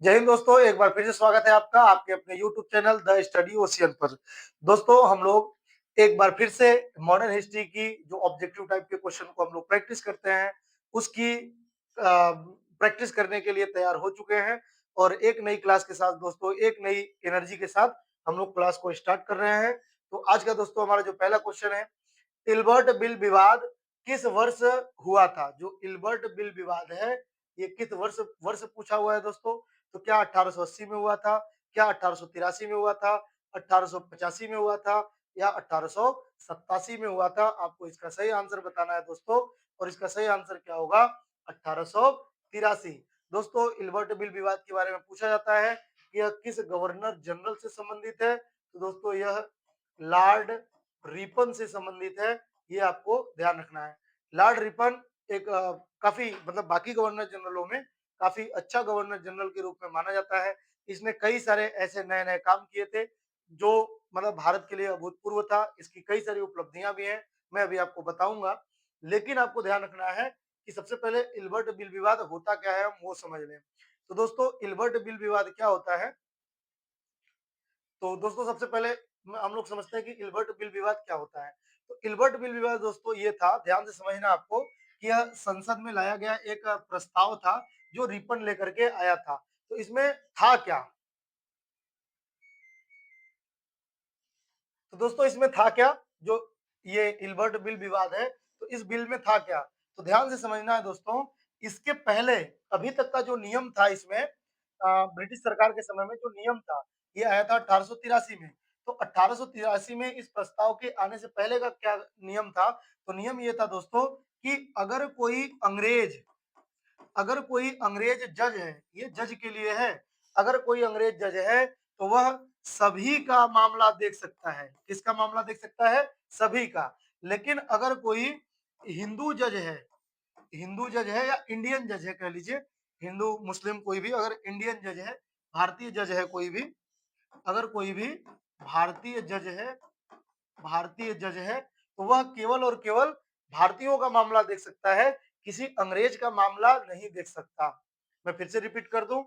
जय हिंद दोस्तों, एक बार फिर से स्वागत है आपका आपके अपने YouTube channel the study ocean पर। दोस्तों हम लोग एक बार फिर से मॉडर्न हिस्ट्री की जो ऑब्जेक्टिव टाइप के क्वेश्चन को हम लोग प्रैक्टिस करते हैं, उसकी प्रैक्टिस करने के लिए तैयार हो चुके हैं। और एक नई क्लास के साथ दोस्तों, एक नई एनर्जी के साथ हम लोग क्लास को स्टार्ट कर रहे हैं। तो आज का दोस्तों हमारा जो पहला क्वेश्चन है, इल्बर्ट बिल विवाद किस वर्ष हुआ था? जो इल्बर्ट बिल विवाद है, ये किस वर्ष वर्ष पूछा हुआ है दोस्तों। तो क्या 1880 में हुआ था, क्या 1883 में हुआ था, 1885 में हुआ था, या 1887 में हुआ था? आपको इसका सही आंसर बताना है दोस्तों। और इसका सही आंसर क्या होगा? 1883। दोस्तों इल्बर्ट बिल विवाद के बारे में पूछा जाता है कि यह किस गवर्नर जनरल से संबंधित है? तो दोस्तों यह लॉर्ड रिपन से संबंधित है। ये आपको ध्यान रखना है। लॉर्ड रिपन एक काफी मतलब बाकी गवर्नर जनरलों में काफी अच्छा गवर्नर जनरल के रूप में माना जाता है। इसने कई सारे ऐसे नए नए काम किए थे जो मतलब भारत के लिए अभूतपूर्व था। इसकी कई सारी उपलब्धियां भी हैं, मैं अभी आपको बताऊंगा। लेकिन आपको ध्यान रखना है कि सबसे पहले इल्बर्ट बिल विवाद होता क्या है, हम वो समझ लें। तो दोस्तों इल्बर्ट बिल विवाद क्या होता है? तो दोस्तों सबसे पहले हम लोग समझते हैं कि इल्बर्ट बिल विवाद क्या होता है। तो इल्बर्ट बिल विवाद दोस्तों ये था, ध्यान से समझना आपको, कि यह संसद में लाया गया एक प्रस्ताव था जो रिपन लेकर के आया था। तो इसमें था क्या? तो दोस्तों इसमें था क्या? जो ये इल्बर्ट बिल विवाद है, तो इस बिल में था क्या? तो ध्यान से समझना है दोस्तों। इसके पहले अभी तक का जो नियम था इसमें, ब्रिटिश सरकार के समय में जो नियम था, ये आया था 1883 में। तो 1883 में इस प्रस्ताव के आने से पहले का क्या नियम था? तो नियम ये था दोस्तों कि अगर कोई अंग्रेज जज है, ये जज के लिए है, अगर कोई अंग्रेज जज है तो वह सभी का मामला देख सकता है। किसका मामला देख सकता है? सभी का। लेकिन अगर कोई हिंदू जज है, हिंदू जज है या इंडियन जज है कह लीजिए, हिंदू मुस्लिम कोई भी अगर इंडियन जज है, भारतीय जज है कोई भी, अगर कोई भी भारतीय जज है, भारतीय जज है, तो वह केवल और केवल भारतीयों का मामला देख सकता है, किसी अंग्रेज का मामला नहीं देख सकता। मैं फिर से रिपीट कर दूं,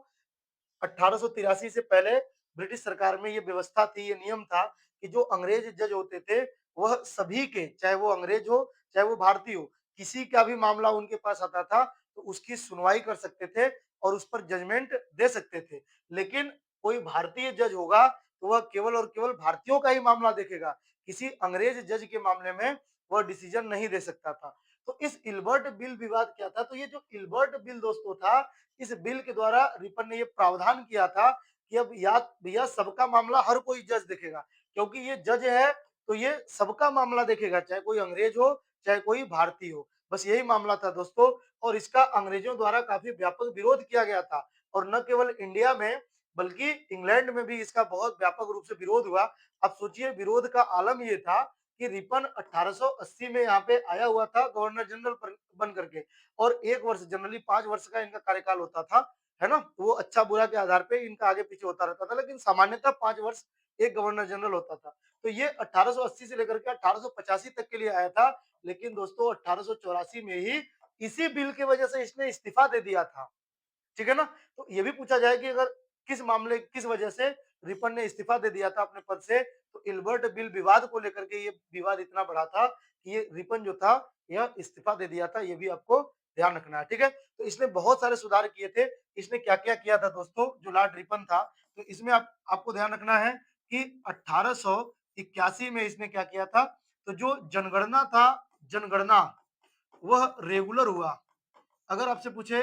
1883 से पहले ब्रिटिश सरकार में ये व्यवस्था थी, ये नियम था कि जो अंग्रेज जज होते थे, वह सभी के, चाहे वो अंग्रेज हो चाहे वो भारतीय हो, किसी का भी मामला उनके पास आता था तो उसकी सुनवाई कर सकते थे और उस पर जजमेंट दे सकते थे। लेकिन कोई भारतीय जज होगा तो वह केवल और केवल भारतीयों का ही मामला देखेगा, किसी अंग्रेज जज के मामले में वह डिसीजन नहीं दे सकता था। तो इस इल्बर्ट बिल विवाद क्या था? तो ये जो इल्बर्ट बिल दोस्तों था, इस बिल के द्वारा रिपन ने ये प्रावधान किया था कि अब या भैया सबका मामला हर कोई जज देखेगा, क्योंकि ये जज है तो ये सबका मामला देखेगा, चाहे कोई अंग्रेज हो चाहे कोई भारतीय हो। बस यही मामला था दोस्तों। और इसका अंग्रेजों द्वारा काफी व्यापक विरोध किया गया था। और न केवल इंडिया में बल्कि इंग्लैंड में भी इसका बहुत व्यापक रूप से विरोध हुआ। अब सोचिए विरोध का आलम ये था कि रिपन 1880 में यहाँ पे आया हुआ था गवर्नर जनरल बन करके, और एक वर्ष जनरली 5 वर्ष का इनका कार्यकाल होता था, है ना। तो वो अच्छा बुरा के आधार पे इनका आगे पीछे होता रहता था, लेकिन सामान्यतः 5 वर्ष एक गवर्नर जनरल होता था। तो ये 1880 से लेकर के 1885 तक के लिए आया था। लेकिन दोस्तों 1884 में ही इसी बिल की वजह से इसने इस्तीफा दे दिया था। ठीक है ना। तो ये भी पूछा जाए कि अगर किस वजह से रिपन ने इस्तीफा दे दिया था अपने पद से, तो इल्बर्ट बिल विवाद को लेकर के ये विवाद इतना बड़ा था कि ये रिपन जो था यह इस्तीफा दे दिया था। ये भी आपको ध्यान रखना है, ठीक है। तो इसने बहुत सारे सुधार किए थे। इसने क्या क्या किया था दोस्तों, जो लॉर्ड रिपन था, तो इसमें आपको ध्यान रखना है कि 1881 में इसने क्या किया था। तो जो जनगणना था, जनगणना वह रेगुलर हुआ। अगर आपसे पूछे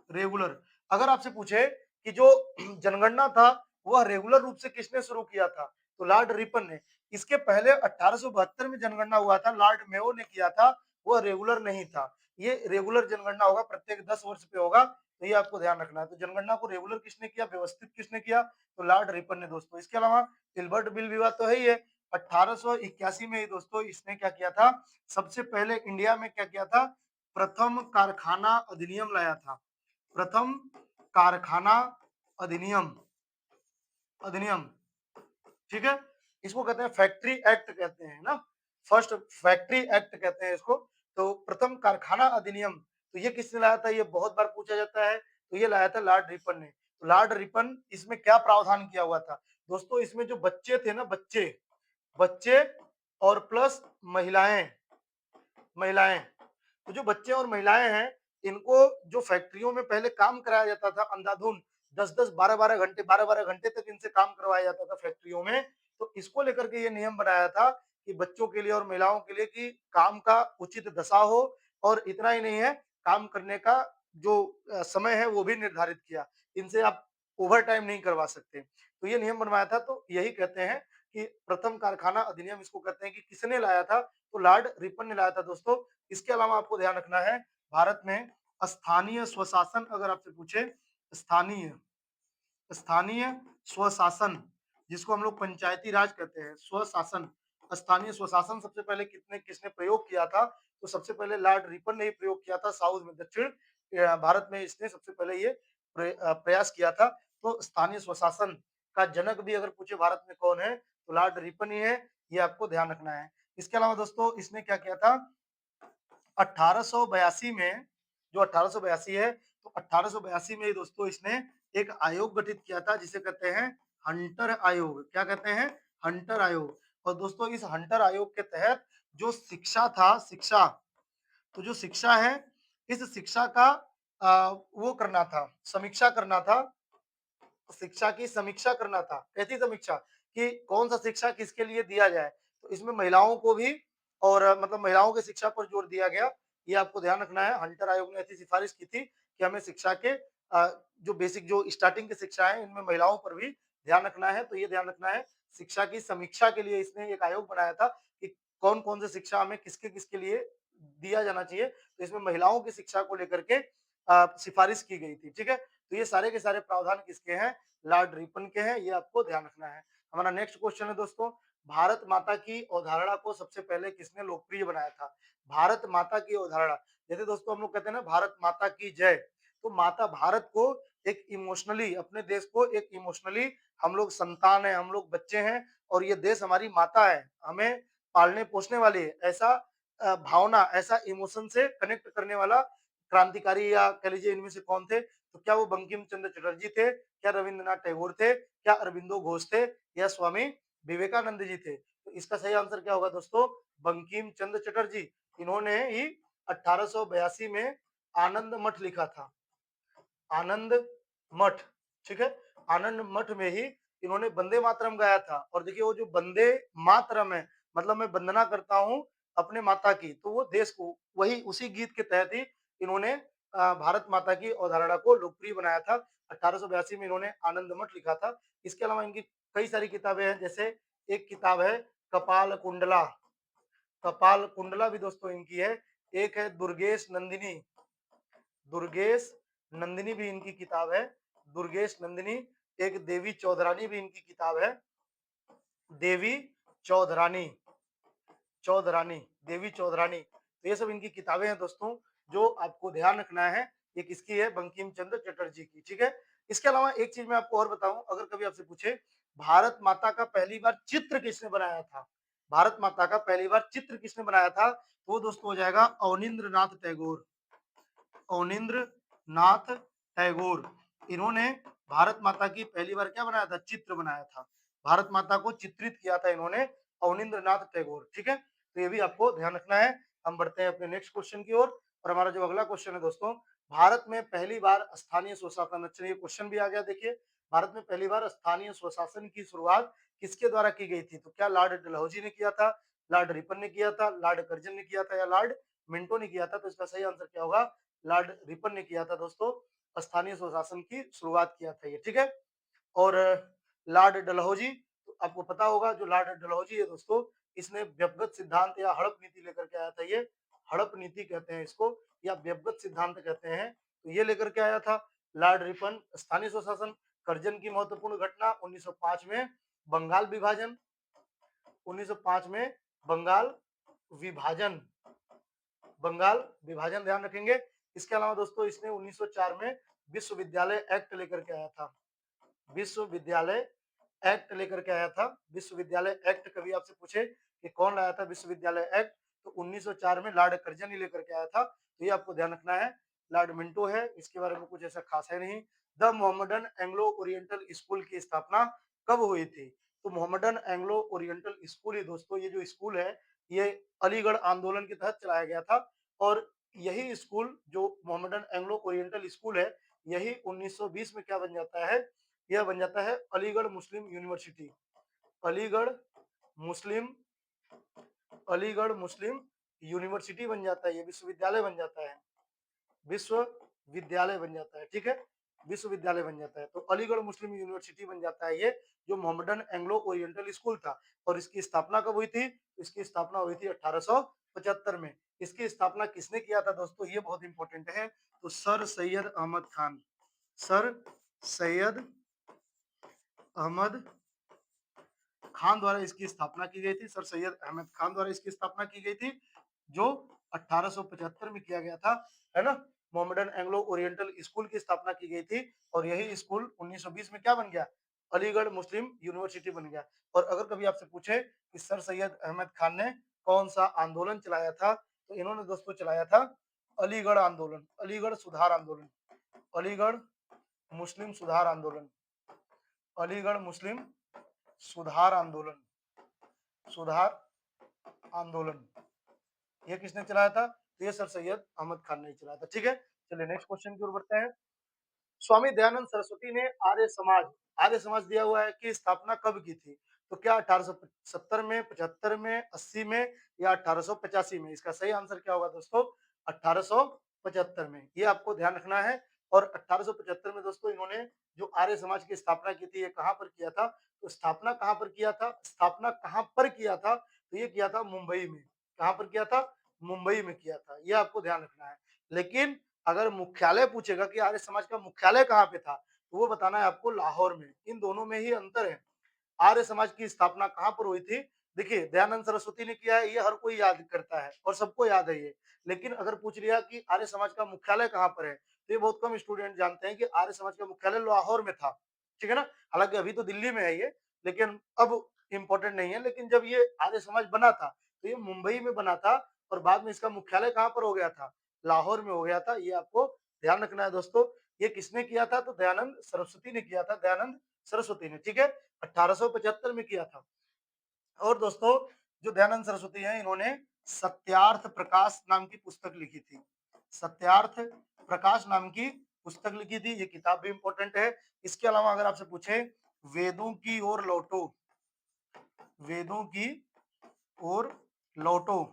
रेगुलर अगर आपसे पूछे कि जो जनगणना था वह रेगुलर रूप से किसने शुरू किया था, तो लॉर्ड रिपन ने। इसके पहले 1872 में जनगणना हुआ था, लॉर्ड मेयो ने किया था, वह रेगुलर नहीं था। ये रेगुलर जनगणना होगा, प्रत्येक 10 वर्ष पे होगा। तो ये आपको ध्यान रखना है। तो जनगणना को रेगुलर किसने किया, व्यवस्थित किसने किया, तो लॉर्ड रिपन ने दोस्तों। इसके अलावा इल्बर्ट बिल विवाद तो है ही है। 1881 में ही दोस्तों इसने क्या किया था, सबसे पहले इंडिया में क्या किया था, प्रथम कारखाना अधिनियम लाया था। प्रथम कारखाना अधिनियम अधिनियम ठीक है। इसको कहते हैं फैक्ट्री एक्ट कहते हैं ना, फर्स्ट फैक्ट्री एक्ट कहते हैं इसको। तो प्रथम कारखाना अधिनियम, तो ये किसने लाया था, ये बहुत बार पूछा जाता है। तो ये लाया था लॉर्ड रिपन ने। तो लॉर्ड रिपन इसमें क्या प्रावधान किया हुआ था दोस्तों, इसमें जो बच्चे थे ना, बच्चे बच्चे और प्लस महिलाएं महिलाएं तो जो बच्चे और महिलाएं हैं, इनको जो फैक्ट्रियों में पहले काम कराया जाता था अंधाधुंध, 10-10, 12-12 घंटे, 12-12 घंटे तक इनसे काम करवाया जाता था फैक्ट्रियों में। तो इसको लेकर के ये नियम बनाया था कि बच्चों के लिए और महिलाओं के लिए कि काम का उचित दशा हो, और इतना ही नहीं है, काम करने का जो समय है वो भी निर्धारित किया। इनसे आप ओवर टाइम नहीं करवा सकते। तो ये नियम बनवाया था, तो यही कहते हैं कि प्रथम कारखाना अधिनियम इसको कहते हैं कि किसने लाया था, तो लॉर्ड रिपन ने लाया था दोस्तों। इसके अलावा आपको ध्यान रखना है, भारत में स्थानीय स्वशासन अगर आपसे पूछे, स्थानीय स्थानीय स्वशासन, जिसको हम लोग पंचायती राज कहते हैं, स्वशासन, स्थानीय स्वशासन सबसे पहले किसने प्रयोग किया था, तो सबसे पहले लॉर्ड रिपन ने ही प्रयोग किया था। साउथ में, दक्षिण भारत में इसने सबसे पहले ये प्रयास किया था। तो स्थानीय स्वशासन का जनक भी अगर पूछे भारत में कौन है, तो लॉर्ड रिपन ही है, ये आपको ध्यान रखना है। इसके अलावा दोस्तों इसने क्या किया था, 1882 में, जो 1882 है, तो 1882 में दोस्तों इसने एक आयोग गठित किया था जिसे कहते हैं हंटर आयोग। क्या कहते हैं, हंटर आयोग। और दोस्तों इस हंटर आयोग के तहत जो शिक्षा था, शिक्षा, तो जो शिक्षा है, इस शिक्षा का वो करना था, समीक्षा करना था, शिक्षा की समीक्षा करना था। कैसी समीक्षा, कि कौन सा शिक्षा किसके लिए दिया जाए। तो इसमें महिलाओं को भी, और मतलब महिलाओं की शिक्षा पर जोर दिया गया। ये आपको ध्यान रखना है। हंटर आयोग ने ऐसी सिफारिश की थी कि हमें शिक्षा के जो बेसिक, जो स्टार्टिंग की शिक्षा है, इनमें महिलाओं पर भी ध्यान रखना है। तो ये ध्यान रखना है, शिक्षा की समीक्षा के लिए इसने एक आयोग बनाया था कि कौन कौन सी शिक्षा हमें किसके किसके लिए दिया जाना चाहिए। तो इसमें महिलाओं की शिक्षा को लेकर के सिफारिश की गई थी। ठीक है, तो ये सारे के सारे प्रावधान किसके हैं, लॉर्ड रिपन के हैं। ये आपको ध्यान रखना है। हमारा नेक्स्ट क्वेश्चन है दोस्तों, भारत माता की अवधारणा को सबसे पहले किसने लोकप्रिय बनाया था। भारत माता की अवधारणा, जैसे दोस्तों हम लोग कहते हैं ना भारत माता की जय, तो माता भारत को एक इमोशनली, अपने देश को एक इमोशनली, हम लोग संतान है, हम लोग बच्चे हैं, और ये देश हमारी माता है, हमें पालने पोसने वाली है, ऐसा भावना, ऐसा इमोशन से कनेक्ट करने वाला क्रांतिकारी, या कह लीजिए इनमें से कौन थे, तो क्या वो बंकिम चंद्र चटर्जी थे, क्या रविंद्रनाथ टैगोर थे, क्या अरविंदो घोष थे, या स्वामी विवेकानंद जी थे। तो इसका सही आंसर क्या होगा दोस्तों, बंकिम चंद्र चटर्जी। इन्होंने ही 1882 में आनंद मठ लिखा था, आनंद मठ। ठीक है, आनंद मठ में ही इन्होंने वंदे मातरम गाया था। और देखिए वो जो वंदे मातरम है, मतलब मैं वंदना करता हूँ अपने माता की, तो वो देश को, वही उसी गीत के तहत ही इन्होंने भारत माता की अवधारणा को लोकप्रिय बनाया था। 1882 में इन्होंने आनंद मठ लिखा था। इसके अलावा इनकी कई सारी किताबें हैं, जैसे एक किताब है कपाल कुंडला, कपाल कुंडला भी दोस्तों इनकी है। एक है दुर्गेश नंदिनी, दुर्गेश नंदिनी भी इनकी किताब है, दुर्गेश नंदिनी। एक देवी चौधरानी भी इनकी किताब है, देवी चौधरानी, चौधरानी, देवी चौधरानी। तो ये सब इनकी किताबें हैं दोस्तों, जो आपको ध्यान रखना है। ये किसकी है, बंकिम चंद्र चटर्जी की। ठीक है, इसके अलावा एक चीज मैं आपको और बताऊं, अगर कभी आपसे पूछे भारत माता का पहली बार चित्र किसने बनाया था, भारत माता का पहली बार चित्र किसने बनाया था, तो वो दोस्तों हो जाएगा अवनींद्र नाथ टैगोर, अवनींद्र नाथ टैगोर। इन्होंने भारत माता की पहली बार क्या बनाया था, चित्र बनाया था, भारत माता को चित्रित किया था इन्होंने, अवनींद्र नाथ टैगोर। ठीक है, तो ये भी आपको ध्यान रखना है। हम बढ़ते हैं अपने नेक्स्ट क्वेश्चन की ओर, और हमारा जो अगला क्वेश्चन है दोस्तों, भारत में पहली बार स्थानीय स्वशासन, अच्छा ये क्वेश्चन भी आ गया। देखिए, भारत में पहली बार स्थानीय स्वशासन की शुरुआत किसके द्वारा की गई थी, तो क्या लॉर्ड डलहौजी ने किया था, लॉर्ड रिपन ने किया था, लॉर्ड कर्जन ने किया था, या लॉर्ड मिंटो ने किया था। तो इसका सही आंसर क्या होगा, लॉर्ड रिपन ने किया था दोस्तों, स्थानीय स्वशासन की शुरुआत किया था ये। ठीक है, और लॉर्ड डलहौजी, तो आपको पता होगा जो लॉर्ड डलहौजी है दोस्तों, इसने व्यक्तिगत सिद्धांत या हड़प नीति लेकर के आया था। ये हड़प नीति कहते हैं इसको, या व्यक्तिगत सिद्धांत कहते हैं। तो ये लेकर के आया था लॉर्ड रिपन, स्थानीय स्वशासन। कर्जन की महत्वपूर्ण घटना 1905 में बंगाल विभाजन, 1905 में बंगाल विभाजन, बंगाल विभाजन ध्यान रखेंगे। इसके अलावा दोस्तों इसने 1904 में विश्वविद्यालय एक्ट लेकर के आया था, विश्वविद्यालय एक्ट लेकर के आया था। विश्वविद्यालय एक्ट कभी आपसे पूछे कि कौन लाया था विश्वविद्यालय एक्ट, तो 1904 में लॉर्ड कर्जन ही लेकर के आया था। तो ये आपको ध्यान रखना है। लॉर्ड मिंटो है, इसके बारे में कुछ ऐसा खास है नहीं। The Mohammedan Anglo oriental school की स्थापना कब हुई थी? तो मोहम्मदन एंग्लो ओरिएंटल स्कूल ही दोस्तों ये जो स्कूल है ये अलीगढ़ आंदोलन के तहत चलाया गया था और यही स्कूल जो मोहम्मदन एंग्लो ओरिएंटल स्कूल है यही 1920 में क्या बन जाता है? यह बन जाता है अलीगढ़ मुस्लिम यूनिवर्सिटी। अलीगढ़ मुस्लिम अलीगढ़ मुस्लिम यूनिवर्सिटी बन जाता है, ये विश्वविद्यालय बन जाता है। विश्वविद्यालय बन जाता है, ठीक है? विश्वविद्यालय बन जाता है। तो अलीगढ़ मुस्लिम यूनिवर्सिटी बन जाता है ये, जो मोहम्मदन एंग्लो ओरिएंटल स्कूल था और इसकी स्थापना कब हुई थी? इसकी स्थापना हुई थी 1875 में। इसकी स्थापना किसने किया था दोस्तों? ये बहुत इंपॉर्टेंट है। तो सर सैयद अहमद खान, सर सैयद अहमद खान द्वारा इसकी स्थापना की गई थी। सर सैयद अहमद खान द्वारा इसकी स्थापना की गई थी, जो 1875 में किया गया था, है ना? मोहम्मदन एंग्लो ओरिएंटल स्कूल की स्थापना की गई थी और यही स्कूल 1920 में क्या बन गया? अलीगढ़ मुस्लिम यूनिवर्सिटी बन गया। और अगर कभी आपसे पूछे कि सर सैयद अहमद खान ने कौन सा आंदोलन चलाया था, तो इन्होंने दोस्तों चलाया था अलीगढ़ आंदोलन, अलीगढ़ सुधार आंदोलन, अलीगढ़ मुस्लिम सुधार आंदोलन, अलीगढ़ मुस्लिम सुधार आंदोलन, सुधार आंदोलन। ये किसने चलाया था? तो ये सर सैयद अहमद खान ने चलाया था, ठीक है? चलिए नेक्स्ट क्वेश्चन की ओर बढ़ते हैं। स्वामी दयानंद सरस्वती ने आर्य समाज दिया हुआ है कि स्थापना कब की थी? तो क्या 1870 में, 75 में, 80 में या 1885 में? इसका सही आंसर क्या होगा दोस्तों? 1875 में। ये आपको ध्यान रखना है। और 1875 में दोस्तों इन्होंने जो आर्य समाज की स्थापना की थी, ये कहाँ पर किया था? तो स्थापना कहाँ पर किया था? स्थापना कहाँ पर किया था? तो ये किया था मुंबई में। कहाँ पर किया था? मुंबई में किया था। ये आपको ध्यान रखना है। लेकिन अगर मुख्यालय पूछेगा कि आर्य समाज का मुख्यालय कहाँ पे था, तो वो बताना है आपको लाहौर में। इन दोनों में ही अंतर है। आर्य समाज की स्थापना कहाँ पर हुई थी? देखिए दयानंद सरस्वती ने किया है, ये हर कोई याद करता है और सबको याद है ये। लेकिन अगर पूछ लिया कि आर्य समाज का मुख्यालय कहाँ पर है, तो ये बहुत कम स्टूडेंट जानते हैं कि आर्य समाज का मुख्यालय लाहौर में था। ठीक है ना? हालांकि अभी तो दिल्ली में है ये, लेकिन अब इम्पोर्टेंट नहीं है। लेकिन जब ये आर्य समाज बना था, तो ये मुंबई में बना था और बाद में इसका मुख्यालय कहाँ पर हो गया था? लाहौर में हो गया था। ये आपको ध्यान रखना है दोस्तों। ये किसने किया था? तो दयानंद सरस्वती ने किया था, दयानंद सरस्वती ने, ठीक है? 1875 में किया था। और दोस्तों जो दयानंद सरस्वती हैं इन्होंने सत्यार्थ प्रकाश नाम की पुस्तक लिखी थी। सत्यार्थ प्रकाश नाम की पुस्तक लिखी थी। ये किताब भी इंपॉर्टेंट है। इसके अलावा अगर आपसे पूछे वेदों की ओर लौटो, वेदों की ओर लौटो,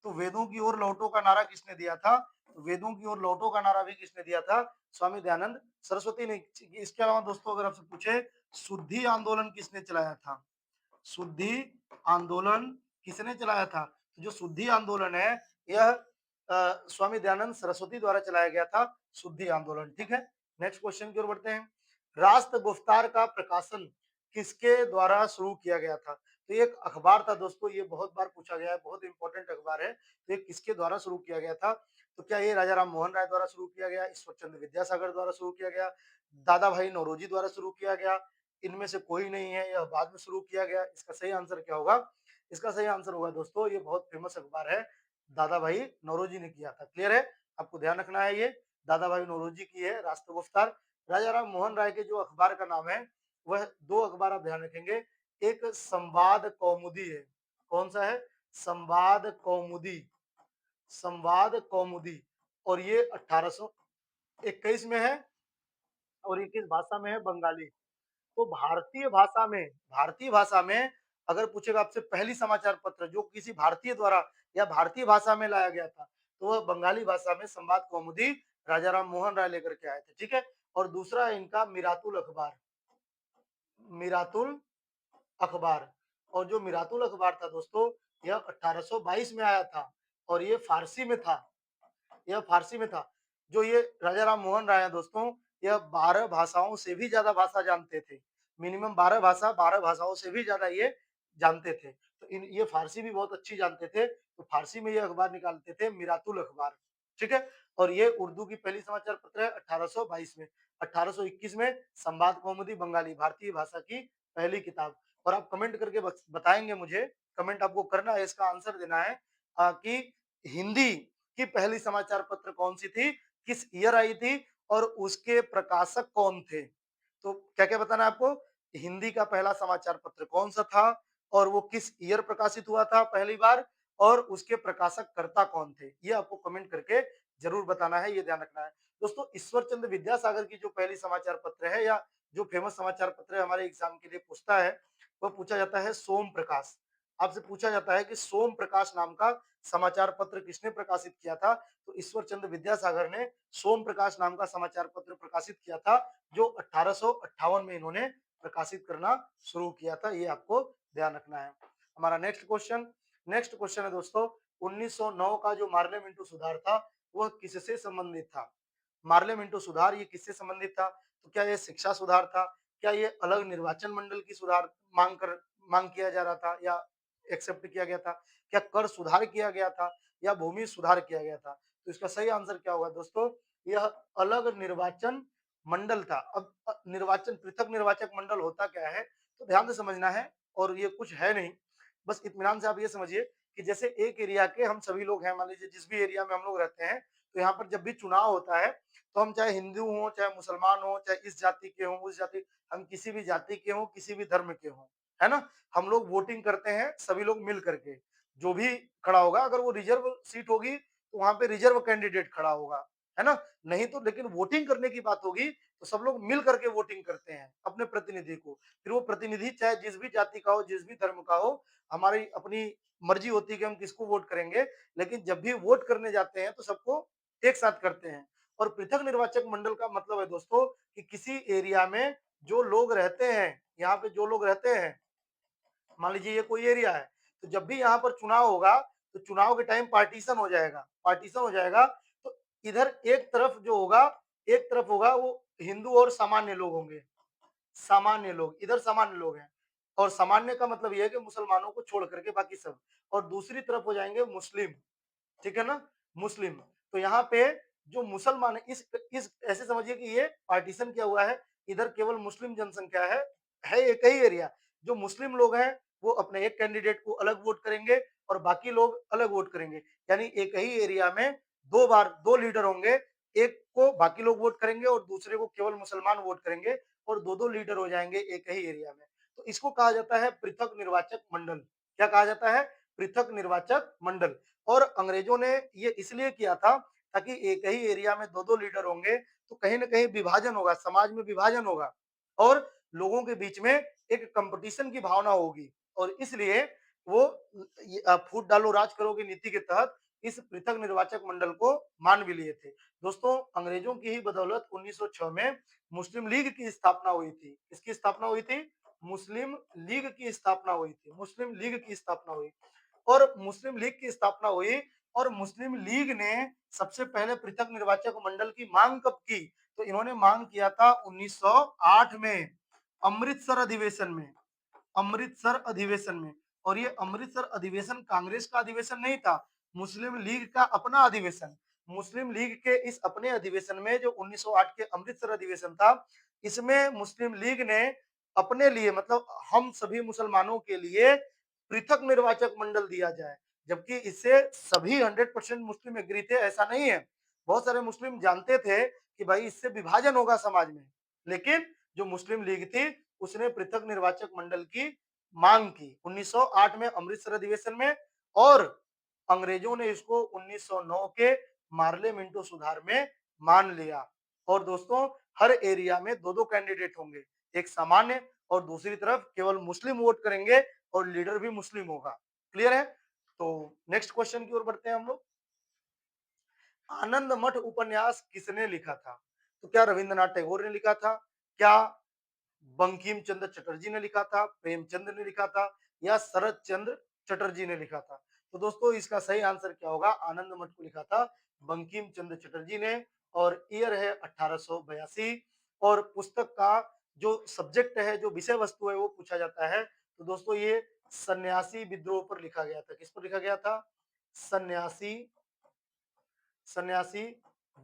तो वेदों की ओर लौटो का नारा किसने दिया था? तो वेदों की ओर लौटो का नारा भी किसने दिया था? स्वामी दयानंद सरस्वती ने। इसके अलावा दोस्तों अगर आपसे पूछे शुद्धि आंदोलन किसने चलाया था? शुद्धि आंदोलन किसने चलाया था? तो जो शुद्धि आंदोलन है यह स्वामी दयानंद सरस्वती द्वारा चलाया गया था, शुद्धि आंदोलन, ठीक है? नेक्स्ट क्वेश्चन की ओर बढ़ते हैं। राष्ट्र गुफ्तार का प्रकाशन किसके द्वारा शुरू किया गया था? तो ये एक अखबार था दोस्तों, ये बहुत बार पूछा गया है, बहुत इंपॉर्टेंट अखबार है। तो ये किसके द्वारा शुरू किया गया था? तो क्या ये राजा राम मोहन राय द्वारा शुरू किया गया, ईश्वर चंद्र विद्यासागर द्वारा शुरू किया गया, दादा भाई नौरोजी द्वारा शुरू किया गया, इनमें से कोई नहीं है, यह बाद में शुरू किया गया? इसका सही आंसर क्या होगा? इसका सही आंसर होगा दोस्तों, ये बहुत फेमस अखबार है, दादा भाई नौरोजी ने किया था। क्लियर है? आपको ध्यान रखना है, ये दादा भाई नौरोजी की है राष्ट्र गुफ्तार। राजा राम मोहन राय के जो अखबार का नाम है वह दो अखबार आप ध्यान रखेंगे। एक संवाद कौमुदी है। कौन सा है? संवाद कौमुदी, संवाद कौमुदी। और ये 1821 में है और ये किस भाषा में है? बंगाली। तो भारतीय भाषा में अगर पूछेगा आपसे पहली समाचार पत्र जो किसी भारतीय द्वारा या भारतीय भाषा में लाया गया था, तो वह बंगाली भाषा में संवाद कौमुदी राजा राम मोहन राय लेकर के आए थे, ठीक है? और दूसरा है इनका मिरातुल अखबार, मिरातुल अखबार। और जो मिरातुल अखबार था दोस्तों, यह 1822 में आया था और ये फारसी में था, यह फारसी में था। जो ये राजा राम मोहन राय हैं दोस्तों, यह 12 भाषाओं से भी ज्यादा भाषा जानते थे। मिनिमम 12 भाषाओं से भी ज्यादा ये जानते थे। तो ये फारसी भी बहुत अच्छी जानते थे, तो फारसी में ये अखबार निकालते थे, मिरातुल अखबार, ठीक है? और ये उर्दू की पहली समाचार पत्र है 1822 में। 1821 में संवाद कौमुदी बंगाली भारतीय भाषा की पहली किताब। और आप कमेंट करके बताएंगे मुझे, कमेंट आपको करना है, इसका आंसर देना है कि हिंदी की पहली समाचार पत्र कौन सी थी, किस ईयर आई थी और उसके प्रकाशक कौन थे? तो क्या-क्या बताना है आपको? हिंदी का पहला समाचार पत्र कौन-सा था और वो किस ईयर प्रकाशित हुआ था पहली बार और उसके प्रकाशक कर्ता कौन थे? ये आपको कमेंट करके ज़रूर बताना है, ये ध्यान रखना है। दोस्तों ईश्वर चंद्र विद्यासागर की जो पहली समाचार पत्र है या जो फेमस समाचार पत्र है हमारे एग्जाम के लिए पूछता है, वह पूछा जाता है सोम प्रकाश। आपसे पूछा जाता है कि सोम प्रकाश नाम का समाचार पत्र किसने प्रकाशित किया था? तो ईश्वर चंद्र विद्यासागर ने सोम प्रकाश नाम का समाचार पत्र प्रकाशित किया था, जो 1858 में इन्होंने प्रकाशित करना शुरू किया था। ये आपको ध्यान रखना है। हमारा नेक्स्ट क्वेश्चन है दोस्तों, 1909 का जो मार्ले मिंटो सुधार था, वह किससे संबंधित था? मार्ले मिंटो सुधार ये किससे संबंधित था? तो क्या ये शिक्षा सुधार था? क्या ये अलग निर्वाचन मंडल की सुधार मांग किया जा रहा था या एक्सेप्ट किया गया था? क्या कर सुधार किया गया था या भूमि सुधार किया गया था? तो इसका सही आंसर क्या होगा दोस्तों? यह अलग निर्वाचन मंडल था। अब निर्वाचन पृथक निर्वाचक मंडल होता क्या है? तो ध्यान से समझना है और ये कुछ है नहीं। बस इत्मीनान से आप ये समझिए कि जैसे एक एरिया के हम सभी लोग हैं, मान लीजिए जिस भी एरिया में हम लोग रहते हैं, तो यहाँ पर जब भी चुनाव होता है, तो हम चाहे हिंदू हों, चाहे मुसलमान हों, चाहे इस जाति के हों, उस जाति हम किसी भी जाति के हों, किसी भी धर्म के हों, है ना? हम लोग वोटिंग करते हैं सभी लोग मिल करके। जो भी खड़ा होगा अगर वो रिजर्व सीट होगी, तो वहाँ पे रिजर्व कैंडिडेट खड़ा होगा, है ना? नहीं तो लेकिन वोटिंग करने की बात होगी, तो सब लोग मिल करके वोटिंग करते हैं अपने प्रतिनिधि को। फिर वो प्रतिनिधि चाहे जिस भी जाति का हो, जिस भी धर्म का हो, हमारी अपनी मर्जी होती है कि हम किसको वोट करेंगे, लेकिन जब भी वोट करने जाते हैं तो सबको एक साथ करते हैं। और पृथक निर्वाचक मंडल का मतलब है दोस्तों कि किसी एरिया में जो लोग रहते हैं, यहाँ पे जो लोग रहते हैं, मान लीजिए ये कोई एरिया है, तो जब भी यहाँ पर चुनाव होगा, तो चुनाव के टाइम पार्टीशन हो जाएगा, तो इधर एक तरफ होगा वो हिंदू और सामान्य लोग होंगे, सामान्य लोग, इधर सामान्य लोग हैं और सामान्य का मतलब ये है कि मुसलमानों को छोड़ करके बाकी सब, और दूसरी तरफ हो जाएंगे मुस्लिम, ठीक है ना? मुस्लिम। तो यहाँ पे जो मुसलमान है इस ऐसे समझिए कि ये पार्टीशन किया हुआ है, इधर केवल मुस्लिम जनसंख्या है एक ही एरिया। जो मुस्लिम लोग हैं वो अपने एक कैंडिडेट को अलग वोट करेंगे और बाकी लोग अलग वोट करेंगे। यानी एक ही एरिया में दो बार दो लीडर होंगे, एक को बाकी लोग वोट करेंगे और दूसरे को केवल मुसलमान वोट करेंगे और दो-दो लीडर हो जाएंगे एक ही एरिया में। तो इसको कहा जाता है पृथक निर्वाचक मंडल। क्या कहा जाता है? पृथक निर्वाचक मंडल। और अंग्रेजों ने ये इसलिए किया था ताकि एक ही एरिया में दो-दो लीडर होंगे तो कहीं न कहीं विभाजन होगा, समाज में विभाजन होगा और लोगों के बीच में एक कंपटीशन की भावना होगी और इसलिए वो फूट डालो राज करो की नीति के तहत इस पृथक निर्वाचक मंडल को मान भी लिए थे। दोस्तों अंग्रेजों की ही बदौलत 1906 में मुस्लिम लीग की स्थापना हुई थी। किसकी स्थापना हुई थी? मुस्लिम लीग की स्थापना हुई थी। मुस्लिम लीग की स्थापना हुई। और मुस्लिम लीग की स्थापना हुई और मुस्लिम लीग ने सबसे पहले पृथक निर्वाचक मंडल की मांग कब की? तो इन्होंने मांग किया था 1908 में अमृतसर अधिवेशन में। अमृतसर अधिवेशन में। और ये अमृतसर अधिवेशन कांग्रेस का अधिवेशन नहीं था, मुस्लिम लीग का अपना अधिवेशन। मुस्लिम लीग के इस अपने अधिवेशन में जो 1908 के अमृतसर अधिवेशन था, इसमें मुस्लिम लीग ने अपने लिए मतलब हम सभी मुसलमानों के लिए पृथक निर्वाचक मंडल दिया जाए, जबकि इससे सभी 100% मुस्लिम एग्री थे, ऐसा नहीं है। बहुत सारे मुस्लिम जानते थे कि भाई इससे विभाजन होगा समाज में, लेकिन जो मुस्लिम लीग थी उसने पृथक निर्वाचक मंडल की मांग की 1908 में अमृतसर अधिवेशन में और अंग्रेजों ने इसको 1909 के मार्ले मिंटो सुधार में मान लिया। और दोस्तों हर एरिया में दो-दो कैंडिडेट होंगे, एक सामान्य और दूसरी तरफ केवल मुस्लिम वोट करेंगे और लीडर भी मुस्लिम होगा। क्लियर है? तो नेक्स्ट क्वेश्चन की ओर बढ़ते हैं हम लोग। आनंद मठ उपन्यास किसने लिखा था? तो क्या रविंद्रनाथ टैगोर ने लिखा था? क्या बंकिम चंद्र चटर्जी ने लिखा था, प्रेमचंद ने लिखा था या शरद चंद्र चटर्जी ने लिखा था? तो दोस्तों इसका सही आंसर क्या होगा? आनंद मठ को लिखा था बंकिम चंद्र चटर्जी ने और ईयर है 1882 और पुस्तक का जो सब्जेक्ट है, जो विषय वस्तु है वो पूछा जाता है। तो दोस्तों ये सन्यासी विद्रोह पर लिखा गया था। किस पर लिखा गया था? सन्यासी सन्यासी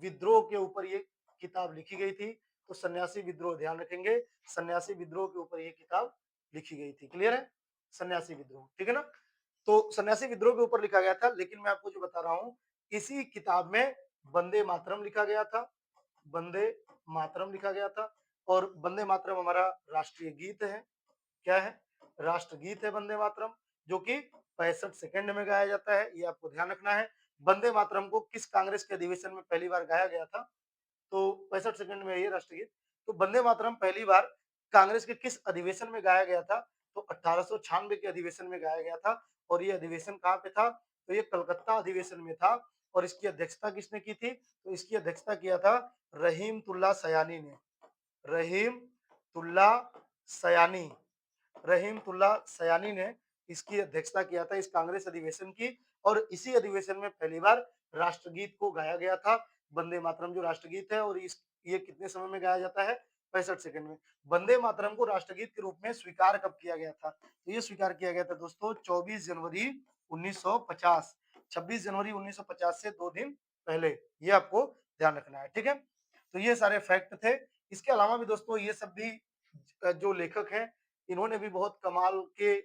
विद्रोह के ऊपर ये किताब लिखी गई थी। तो सन्यासी विद्रोह ध्यान रखेंगे, सन्यासी विद्रोह के ऊपर ये किताब लिखी गई थी। क्लियर है? सन्यासी विद्रोह, ठीक है ना? तो सन्यासी विद्रोह के ऊपर लिखा गया था, लेकिन मैं आपको जो बता रहा हूँ, इसी किताब में वंदे मातरम लिखा गया था। वंदे मातरम लिखा गया था। और वंदे मातरम हमारा राष्ट्रीय गीत है। क्या है? राष्ट्रगीत है वंदे मातरम, जो कि 65 सेकंड में गाया जाता है, ये आपको ध्यान रखना है। वंदे मातरम को किस कांग्रेस के अधिवेशन में पहली बार गाया गया था? तो 65 सेकंड में ये राष्ट्रगीत। तो वंदे मातरम पहली बार कांग्रेस के किस अधिवेशन में गाया गया था? तो 1896 के अधिवेशन में गाया गया था। और ये अधिवेशन कहाँ पे था? तो ये कलकत्ता अधिवेशन में था। और इसकी अध्यक्षता किसने की थी? तो इसकी अध्यक्षता किया था रहीमतुल्लाह सयानी ने। रहीमतुल्लाह सयानी, रहीमतुल्लाह सयानी ने इसकी अध्यक्षता किया था, इस कांग्रेस अधिवेशन की। और इसी अधिवेशन में पहली बार राष्ट्रगीत को गाया गया था, वंदे मातरम जो राष्ट्रगीत है। और ये कितने समय में गाया जाता है? 65 सेकंड में। वंदे मातरम को राष्ट्रगीत के रूप में स्वीकार कब किया गया था? तो ये स्वीकार किया गया था दोस्तों 24 जनवरी 1950। 26 जनवरी 1950 से 2 दिन पहले। ये आपको ध्यान रखना है, ठीक है। तो ये सारे फैक्ट थे। इसके अलावा भी दोस्तों ये सब भी जो लेखक हैं, इन्होंने भी बहुत कमाल के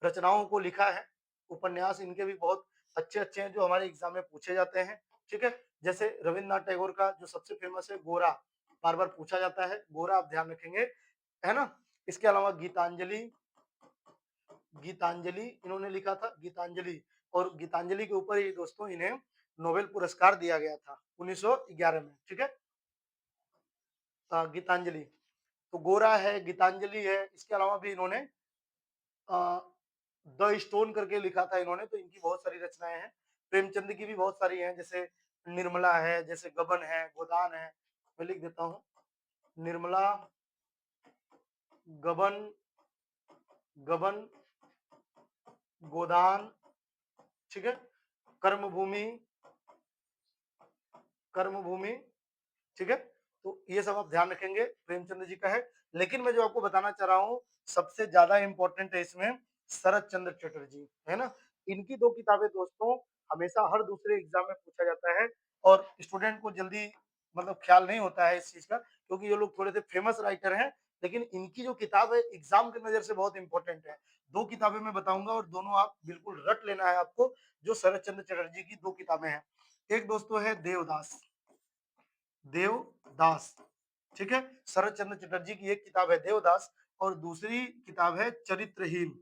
रचनाओं को लिखा है। उपन्यास इनके भी बहुत अच्छे-अच्छे हैं, जो हमारे एग्जाम में पूछे जाते हैं, ठीक है। जैसे रविन्द्रनाथ टैगोर का जो सबसे फेमस है गोरा, बार-बार पूछा जाता है, गोरा आप ध्यान रखेंगे, है ना। इसके अलावा गीतांजलि, गीतांजलि इन्होंने लिखा था, गीतांजलि। और गीतांजलि के ऊपर ही दोस्तों इन्हें नोबेल पुरस्कार दिया गया था 1911 में, ठीक है। गीतांजलि, तो गोरा है, गीतांजलि है। इसके अलावा भी इन्होंने द स्टोन करके लिखा था इन्होंने। तो इनकी बहुत सारी रचनाएं हैं। प्रेमचंद की भी बहुत सारी हैं, जैसे निर्मला है, जैसे गबन है, गोदान है। मैं लिख देता हूँ, निर्मला, गबन, गबन, गोदान, ठीक है, कर्मभूमि, कर्मभूमि, ठीक है। तो ये सब आप ध्यान रखेंगे, प्रेमचंद जी का है। लेकिन मैं जो आपको बताना चाह रहा हूँ, सबसे ज्यादा इंपॉर्टेंट है इसमें शरत चंद्र चटर्जी, है ना। इनकी 2 किताबें दोस्तों हमेशा हर दूसरे एग्जाम में पूछा जाता है। और स्टूडेंट को जल्दी मतलब ख्याल नहीं होता है इस चीज का, क्योंकि ये लोग थोड़े से फेमस राइटर हैं। लेकिन इनकी जो किताब है एग्जाम की नजर से बहुत इंपॉर्टेंट है। 2 किताबें मैं बताऊंगा और दोनों आप बिल्कुल रट लेना है आपको, जो शरत चंद्र चटर्जी की 2 किताबें हैं। एक दोस्तों है देवदास, देवदास, ठीक है। शरत चंद्र चटर्जी की एक किताब है देवदास, और दूसरी किताब है चरित्रहीन,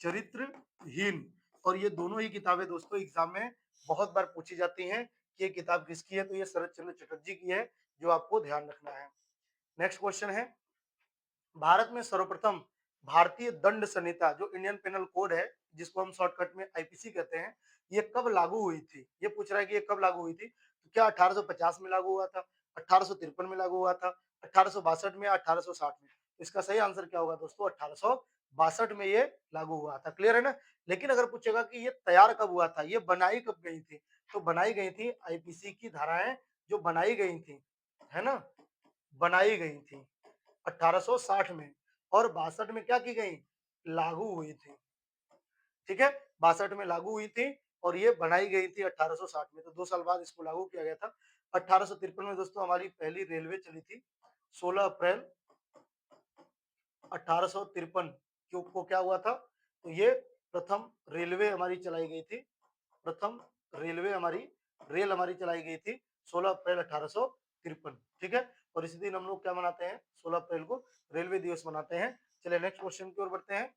चरित्रहीन। और ये दोनों ही किताबें दोस्तों एग्जाम में बहुत बार पूछी जाती हैं कि ये किताब किसकी है। तो ये शरत चंद्र चटर्जी की है, जो आपको ध्यान रखना है। नेक्स्ट क्वेश्चन है, भारत में सर्वप्रथम भारतीय दंड संहिता, जो इंडियन पेनल कोड है, जिसको हम शॉर्टकट में आईपीसी कहते हैं, ये कब लागू हुई थी? ये पूछ रहा है कि ये कब लागू हुई थी। तो क्या 1850 में लागू हुआ था, 1853 में लागू हुआ था, 1862 में या 1860 में? इसका सही आंसर क्या होगा दोस्तों? 1862 में ये लागू हुआ था। क्लियर है ना। लेकिन अगर पूछेगा कि ये तैयार कब हुआ था, ये बनाई कब गई थी, तो बनाई गई थी आईपीसी की धाराएं जो बनाई गई थी, है ना, बनाई गई थी 1860 में। और 62 में क्या की गई? लागू हुई थी, ठीक है। 62 में लागू हुई थी और ये बनाई गई थी 1860 में। तो 2 साल बाद इसको लागू किया गया था। 1853 में दोस्तों हमारी पहली रेलवे चली थी। 16 अप्रैल 1853 को क्या हुआ था? तो ये प्रथम रेलवे हमारी चलाई गई थी। प्रथम रेलवे हमारी रेल हमारी चलाई गई थी 16 अप्रैल 1853, ठीक है। और इसी दिन हम लोग क्या मनाते हैं? 16 अप्रैल को रेलवे दिवस मनाते हैं। चलिए नेक्स्ट क्वेश्चन की ओर बढ़ते हैं।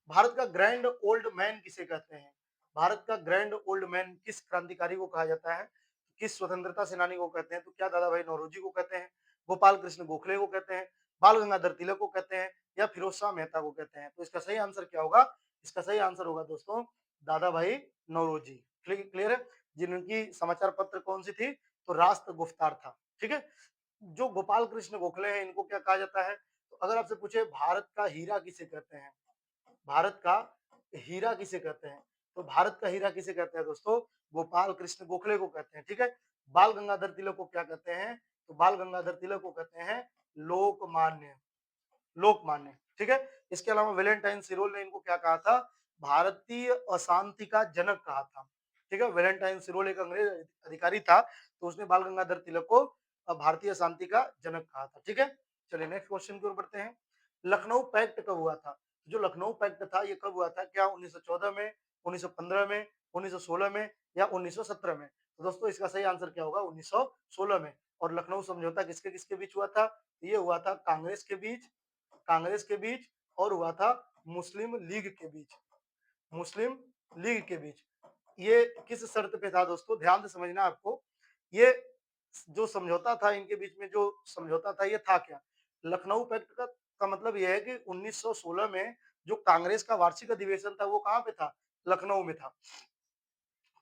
भारत का ग्रैंड ओल्ड मैन किसे कहते हैं? भारत का ग्रैंड ओल्ड मैन किस क्रांतिकारी को कहा जाता है? किस स्वतंत्रता सेनानी को कहते हैं? तो क्या दादा भाई नौरोजी को कहते हैं, गोपाल कृष्ण गोखले को कहते हैं, बाल गंगाधर तिलक को कहते हैं, या फिरोज शाह मेहता को कहते हैं? तो इसका सही आंसर क्या होगा? इसका सही आंसर होगा दोस्तों दादा भाई नौरोजी। क्लियर है। जिनकी समाचार पत्र कौन सी थी? तो राष्ट्र गुफ्तार था, ठीक है। जो गोपाल कृष्ण गोखले हैं, इनको क्या कहा जाता है? तो अगर आपसे पूछे भारत का हीरा किसे कहते हैं, भारत का हीरा किसे कहते हैं, तो भारत का हीरा किसे कहते हैं दोस्तों? गोपाल कृष्ण गोखले को कहते हैं, ठीक है। बाल गंगाधर तिलक को क्या कहते हैं? तो बाल गंगाधर तिलक को कहते हैं लोकमान्य, लोकमान्य, ठीक है। इसके अलावा वेलेंटाइन सिरोल ने इनको क्या कहा था? भारतीय अशांति का जनक कहा था, ठीक है। वेलेंटाइन सिरोल एक अंग्रेज अधिकारी था, तो उसने बाल गंगाधर तिलक को भारतीय शांति का जनक कहा था, ठीक है। चलिए नेक्स्ट क्वेश्चन की ओर बढ़ते हैं। लखनऊ पैक्ट कब हुआ था? जो लखनऊ पैक्ट था ये कब हुआ था? क्या 1914 में, 1915 में, 1916 में, या 1917 में? तो दोस्तों इसका सही आंसर क्या होगा? 1916 में। और लखनऊ समझौता किसके-किसके बीच हुआ था? ये हुआ था कांग्रेस के बीच और हुआ था मुस्लिम लीग के बीच। मुस्लिम लीग के बीच। ये किस शर्त पे था दोस्तों? ध्यान से समझना आपको। ये जो समझौता था, इनके बीच में जो समझौता था, ये था क्या? लखनऊ पैक्ट का मतलब ये है कि 1916 में जो कांग्रेस का वार्षिक अधिवेशन था, वो कहाँ पे था? लखनऊ में था।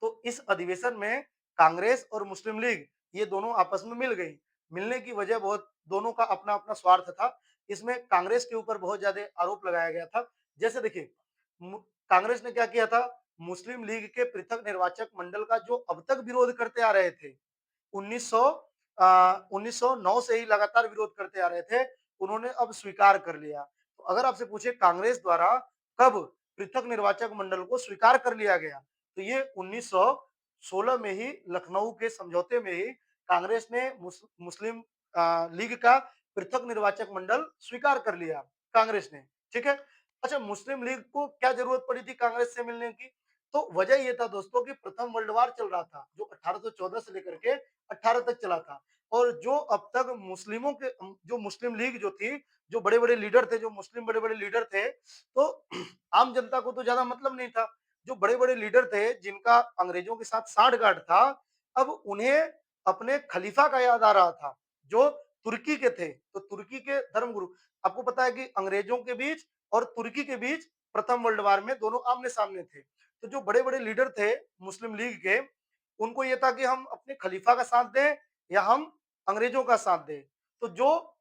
तो इस अधिवेशन में कांग्रेस और मुस्लिम लीग ये दोनों आपस में मिल गई। मिलने की वजह बहुत, दोनों का अपना-अपना स्वार्थ था। इसमें कांग्रेस के ऊपर बहुत ज़्यादा आरोप लगाया गया था। जैसे देखिए, मु कांग्रेस ने क्या किया था? मुस्लिम लीग के पृथक निर्वाचक मंडल का जो अब तक विरोध करते आ रहे थे, 1909 से ही लगातार विरोध करते आ रहे थे, उन्होंने अब स्वीकार कर लिया। तो अगर आपसे पूछे कांग्रेस द्वारा कब पृथक निर्वाचक मंडल को स्वीकार कर लिया गया, तो ये 1916 में ही लखनऊ के समझौते में ही कांग्रेस ने मुस्लिम लीग का पृथक निर्वाचक मंडल स्वीकार कर लिया, कांग्रेस ने। ठीक है। अच्छा, मुस्लिम लीग को क्या जरूरत पड़ी थी कांग्रेस से मिलने की? तो वजह ये था दोस्तों कि प्रथम वर्ल्ड वार चल रहा था, जो 1814 से लेकर के 18 तक चला था। और जो अब तक मुस्लिमों के जो मुस्लिम लीग जो थी, जो बड़े-बड़े लीडर थे, जो मुस्लिम बड़े-बड़े लीडर थे, तो आम जनता को तो ज्यादा मतलब नहीं था। जो बड़े-बड़े लीडर थे, जिनका अंग्रेजों के साथ साठगांठ था, अब उन्हें अपने खलीफा का याद आ रहा था, जो तुर्की के थे। तो तुर्की के धर्मगुरु, आपको पता है कि अंग्रेजों के बीच और तुर्की के बीच प्रथम वर्ल्ड वार में दोनों आमने-सामने थे। तो जो बड़े-बड़े लीडर थे मुस्लिम लीग के, उनको ये था कि हम अपने खलीफा का साथ दें या हम अंग्रेजों का साथ दें। तो जो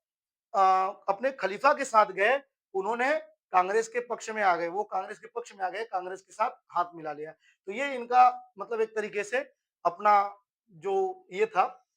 अ, अपने खलीफा के साथ गए, उन्होंने कांग्रेस के पक्ष में आ गए, वो कांग्रेस के पक्ष में आ गए, कांग्रेस के साथ हाथ मिला लिया। तो ये इनका मतलब एक तरीके से अपना जो ये था,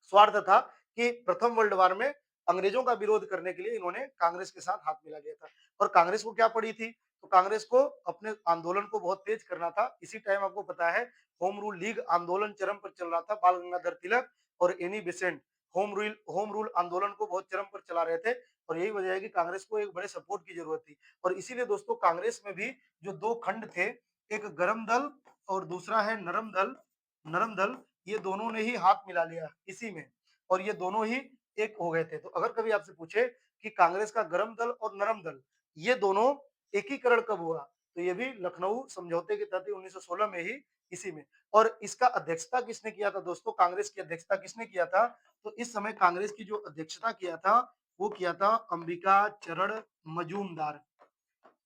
स्वार्थ था कि प्रथम वर्ल्ड वार में अंग्रेजों का विरोध करने के लिए इन्होंने कांग्रेस के साथ हाथ मिला लिया था। और कांग्रेस को क्या पड़ी थी? तो कांग्रेस को अपने आंदोलन को बहुत तेज करना था। इसी टाइम आपको पता है होम रूल लीग आंदोलन चरम पर चल रहा था। बाल गंगाधर तिलक और एनी बेसेंट होम रूल आंदोलन को बहुत चरम पर चला रहे थे। और यही वजह है कि कांग्रेस को एक बड़े सपोर्ट की जरूरत थी। और इसीलिए दोस्तों कांग्रेस में भी जो दो खंड थे, एक गर्म दल और दूसरा है नरम दल, ये दोनों ने ही हाथ मिला लिया इसी में, और ये दोनों ही एक हो गए थे। तो अगर कभी आपसे पूछे कि कांग्रेस का गर्म दल और नरम दल ये दोनों एकीकरण कब हुआ, तो ये भी लखनऊ समझौते के तहत 1916 में ही, इसी में। और इसका अध्यक्षता किसने किया था दोस्तों? कांग्रेस की अध्यक्षता किसने किया था? तो इस समय कांग्रेस की जो अध्यक्षता किया था, वो किया था अंबिका चरण मजूमदार।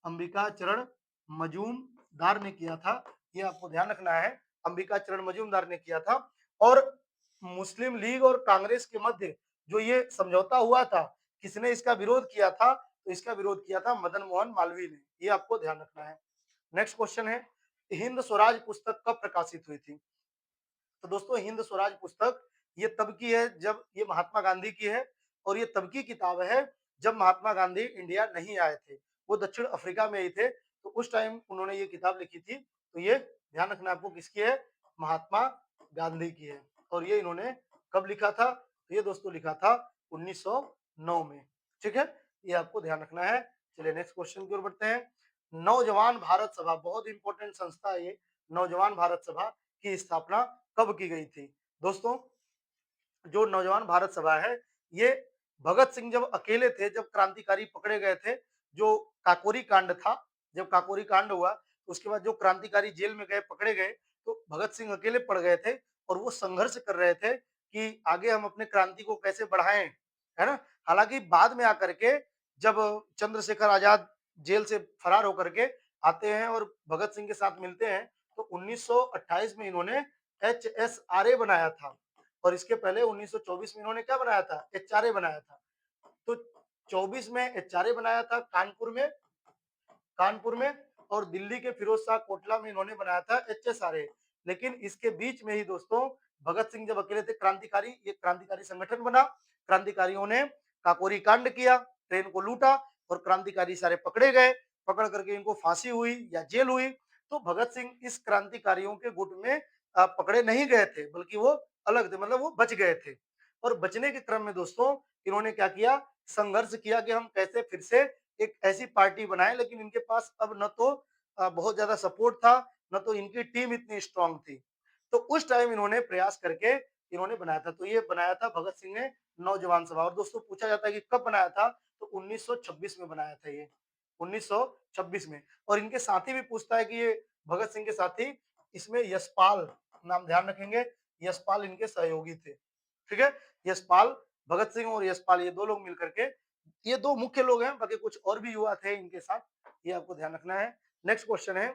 अंबिका चरण मजूमदार ने किया था। ये आपको ध्यान रखना है, अंबिका चरण मजूमदार ने किया था। और मुस्लिम लीग और कांग्रेस के मध्य जो ये समझौता हुआ था, किसने इसका विरोध किया था? तो इसका विरोध किया था मदन मोहन मालवीय ने। ये आपको ध्यान रखना है। नेक्स्ट क्वेश्चन है, हिंद स्वराज पुस्तक कब प्रकाशित हुई थी? तो दोस्तों हिंद स्वराज पुस्तक ये तब की है जब, ये महात्मा गांधी की है, और ये तब की किताब है जब महात्मा गांधी इंडिया नहीं आए थे। वो दक्षिण अफ्रीका में ही थे, तो उस टाइम उन्होंने ये किताब लिखी थी। तो ये ध्यान रखना आपको किसकी है? महात्मा गांधी की है। और ये इन्होंने कब लिखा था? तो ये दोस्तों लिखा था 1909 में। ठीक है, ये आपको ध्यान रखना है। चलिए नेक्स्ट क्वेश्चन की ओर बढ़ते हैं। नौजवान भारत सभा बहुत इंपॉर्टेंट संस्था है ये। नौजवान भारत सभा की स्थापना कब की गई थी? दोस्तों जो नौजवान भारत सभा है, ये भगत सिंह जब अकेले थे, जब क्रांतिकारी पकड़े गए थे, जो काकोरी कांड था, जब काकोरी कांड हुआ, तो उसके बाद जो क्रांतिकारी जेल में गए, पकड़े गए, तो भगत सिंह अकेले पड़ गए थे। और वो संघर्ष कर रहे थे कि आगे हम अपने क्रांति को कैसे बढ़ाएं, है ना? हालांकि बाद में आकर के जब चंद्रशेखर आजाद जेल से फरार होकर के आते हैं और भगत सिंह के साथ मिलते हैं, तो 1928 में इन्होंने HSRA बनाया था। और इसके पहले 1924 में इन्होंने क्या बनाया था? एचआरए बनाया था। तो 24 में एचआरए बनाया था कानपुर में, और दिल्ली के फिरोज शाह कोटला में इन्होंने बनाया था एचएसआरए। लेकिन इसके बीच में ही दोस्तों भगत सिंह जब अकेले थे, क्रांतिकारी, ये क्रांतिकारी संगठन बना। क्रांतिकारियों ने काकोरी कांड किया, ट्रेन को लूटा, और क्रांतिकारी सारे पकड़े गए। पकड़ करके इनको फांसी हुई या जेल हुई। तो भगत सिंह इस क्रांतिकारियों के गुट में पकड़े नहीं गए थे, बल्कि वो अलग थे, मतलब वो बच गए थे। और बचने के क्रम में दोस्तों इन्होंने क्या किया? संघर्ष किया कि हम कैसे फिर से एक ऐसी पार्टी बनाए। लेकिन इनके पास अब न तो बहुत ज्यादा सपोर्ट था, न तो इनकी टीम इतनी स्ट्रांग थी। तो उस टाइम इन्होंने प्रयास करके इन्होंने बनाया था। तो ये बनाया था भगत सिंह ने नौजवान सभा। और दोस्तों पूछा जाता है कि कब बनाया था, तो 1926 में बनाया था ये, 1926 में। और इनके साथी भी पूछता है कि ये भगत सिंह के साथी, इसमें यशपाल नाम ध्यान रखेंगे, यशपाल इनके सहयोगी थे। ठीक है, यशपाल, भगत सिंह और यशपाल ये दो लोग मिलकर के, ये दो मुख्य लोग हैं, बाकी कुछ और भी युवा थे इनके साथ, ये आपको ध्यान रखना है। नेक्स्ट क्वेश्चन है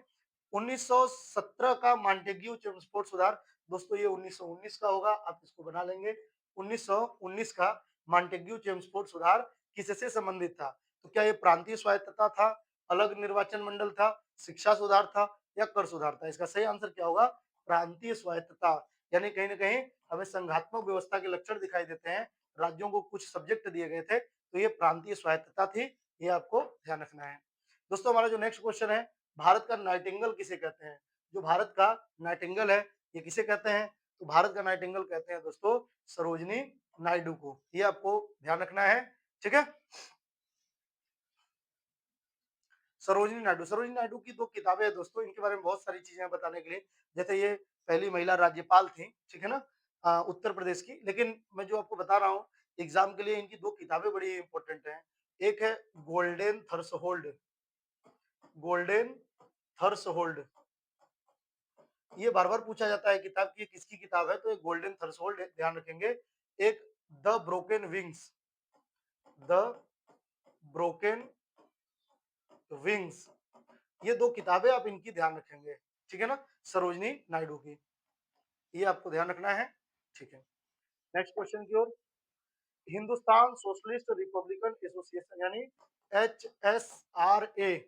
1917 का मॉन्टेग्यू चेम्सफोर्ड सुधार। दोस्तों ये 1919 का होगा, आप इसको बना लेंगे। 1919 का मॉन्टेग्यू चेम्सफोर्ड सुधार किससे संबंधित था? तो क्या ये प्रांतीय स्वायत्तता था, अलग निर्वाचन मंडल था, शिक्षा सुधार था या कर सुधार था? इसका सही आंसर क्या होगा? प्रांतीय स्वायत्तता। यानी कहीं ना कहीं हमें संघात्मक व्यवस्था के लक्षण दिखाई देते हैं, राज्यों को कुछ सब्जेक्ट दिए गए थे, तो ये प्रांतीय स्वायत्तता थी, ये आपको ध्यान रखना है। दोस्तों हमारा जो नेक्स्ट क्वेश्चन है, भारत का नाइटिंगेल किसे कहते हैं? जो भारत का नाइटिंगेल है ये किसे कहते हैं? तो भारत का नाइटिंगेल कहते हैं दोस्तों सरोजिनी नायडू को, ये आपको ध्यान रखना है। ठीक है, सरोजिनी नायडू की दो किताबें हैं दोस्तों, इनके बारे में बहुत सारी चीजें हैं बताने के लिए। जैसे ये पहली महिला राज्यपाल थी, ठीक है ना, उत्तर प्रदेश की। लेकिन मैं जो आपको बता रहा हूँ एग्जाम के लिए, इनकी दो किताबें बड़ी इंपॉर्टेंट हैं। एक है गोल्डन थर्सहोल्ड, गोल्डन थर्सहोल्ड, ये बार बार पूछा जाता है किताब की किसकी किताब है, तो एक गोल्डन थर्सहोल्ड ध्यान रखेंगे। एक the broken wings, the broken wings, ये दो किताबें आप इनकी ध्यान रखेंगे। ठीक है ना, सरोजनी नायडू की, ये आपको ध्यान रखना है। ठीक है, नेक्स्ट क्वेश्चन की ओर। हिंदुस्तान सोशलिस्ट रिपब्लिकन एसोसिएशन यानी HSRA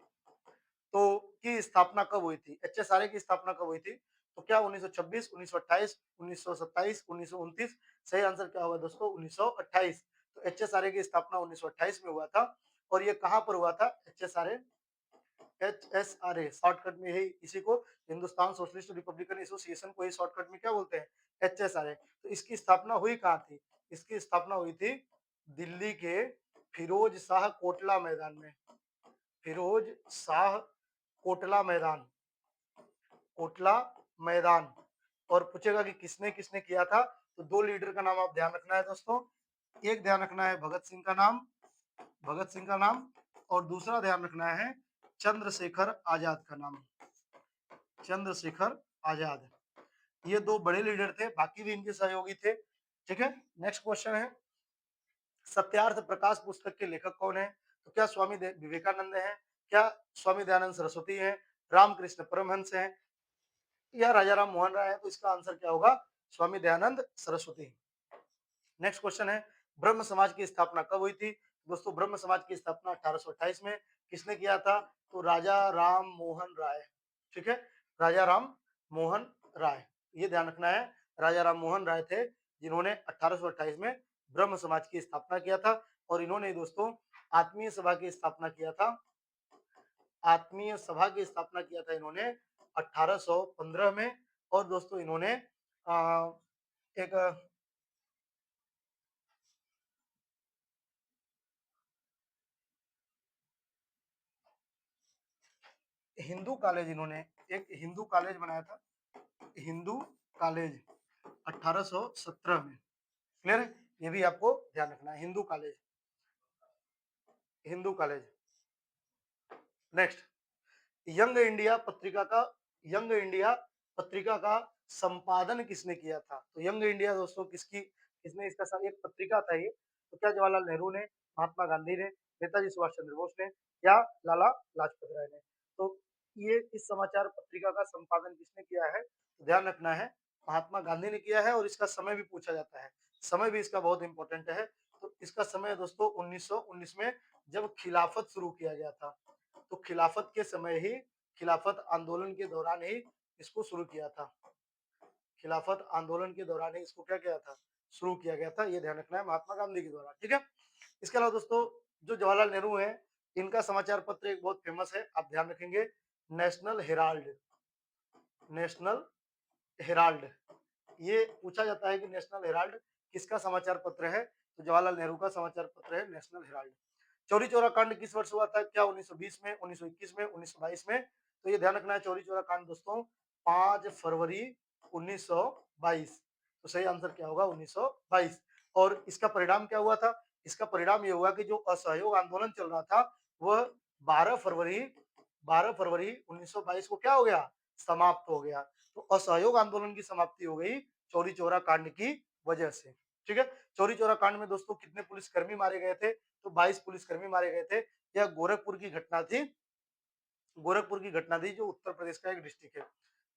तो की स्थापना कब हुई थी? HSRA की स्थापना कब हुई थी? तो क्या 1926, 1928, 1927, 1929? सही आंसर क्या होगा दोस्तों? 1928। तो HSRA की स्थापना 1928 में हुआ था। और ये कहां पर हुआ था? HSRA शॉर्टकट में ही इसी को हिंदुस्तान सोशलिस्ट रिपब्लिकन एसोसिएशन को ही शॉर्टकट में क्या बोलते हैं? HSRA। तो इसकी स्थापना हुई कहां थी? इसकी स्थापना हुई थी दिल्ली के फिरोज शाह कोटला मैदान में, फिरोज शाह कोटला मैदान, कोटला मैदान। और पूछेगा कि किसने किसने किया था, तो दो लीडर का नाम आप ध्यान रखना है दोस्तों। एक ध्यान रखना है भगत सिंह का नाम, भगत सिंह का नाम, और दूसरा ध्यान रखना है चंद्रशेखर आजाद का नाम, चंद्रशेखर आजाद। ये दो बड़े लीडर थे, बाकी भी इनके सहयोगी थे। ठीक है, नेक्स्ट क्वेश्चन है सत्यार्थ प्रकाश पुस्तक के लेखक कौन है? तो क्या स्वामी विवेकानंद है, क्या स्वामी दयानंद सरस्वती है, रामकृष्ण परमहंस है या राजा राम मोहन राय है? तो इसका आंसर क्या होगा? स्वामी दयानंद सरस्वती। नेक्स्ट क्वेश्चन है ब्रह्म समाज की स्थापना कब हुई थी? दोस्तों ब्रह्म समाज की स्थापना 1828 में किसने किया था? तो राजा राम मोहन राय। ठीक है, राजा राम मोहन राय, ये ध्यान रखना है। राजा राम मोहन राय थे जिन्होंने 1828 में ब्रह्म समाज की स्थापना किया था। और इन्होंने दोस्तों आत्मीय सभा की स्थापना किया था, आत्मीय सभा की स्थापना किया था इन्होंने 1815 में। और दोस्तों इन्होंने एक हिंदू कॉलेज, इन्होंने एक हिंदू कॉलेज बनाया था, हिंदू कॉलेज 1817 में। क्लियर है, ये भी आपको ध्यान रखना है, Hindu college, Hindu college. Next, young India पत्रिका का, यंग इंडिया पत्रिका का संपादन किसने किया था? तो यंग इंडिया दोस्तों किसकी, किसने इसका एक पत्रिका था ये, तो क्या जवाहरलाल नेहरू ने, महात्मा गांधी ने, नेताजी सुभाष चंद्र बोस ने या लाला लाजपत राय ने? तो ये इस समाचार पत्रिका का संपादन किसने किया है? तो ध्यान रखना है महात्मा गांधी ने किया है। और इसका समय भी पूछा जाता है, समय भी इसका बहुत इंपॉर्टेंट है। तो इसका समय दोस्तों 1919 में जब खिलाफत शुरू किया गया था, तो खिलाफत के समय ही, खिलाफत आंदोलन के दौरान ही इसको शुरू किया था, खिलाफत आंदोलन के दौरान ही इसको क्या किया था? शुरू किया गया था, ये ध्यान रखना है, महात्मा गांधी के द्वारा। ठीक है, इसके अलावा दोस्तों जो जवाहरलाल नेहरू है, इनका समाचार पत्र एक बहुत फेमस है, आप ध्यान रखेंगे, नेशनल हेराल्ड, नेशनल हेराल्ड। ये पूछा जाता है कि नेशनल हेराल्ड किसका समाचार पत्र है? तो जवाहरलाल नेहरू का समाचार पत्र है नेशनल हेराल्ड। चौरी चौरा कांड किस वर्ष हुआ था? क्या 1920 में, 1921 में, 1922 में? तो ये ध्यान रखना है, चौरी चौरा कांड दोस्तों 5 फरवरी 1922। तो सही आंसर क्या होगा 1922। और इसका परिणाम क्या हुआ था? इसका परिणाम ये हुआ कि जो असहयोग आंदोलन चल रहा था वह 12 फरवरी 1922 को क्या हो गया? समाप्त हो गया। तो असहयोग आंदोलन की समाप्ति हो गई चौरी चौरा कांड की वजह से। ठीक है? चौरी चौरा कांड में दोस्तों कितने पुलिसकर्मी मारे गए थे? तो 22 पुलिसकर्मी मारे गए थे। यह गोरखपुर की घटना थी। गोरखपुर की घटना थी जो उत्तर प्रदेश का एक डिस्ट्रिक्ट है।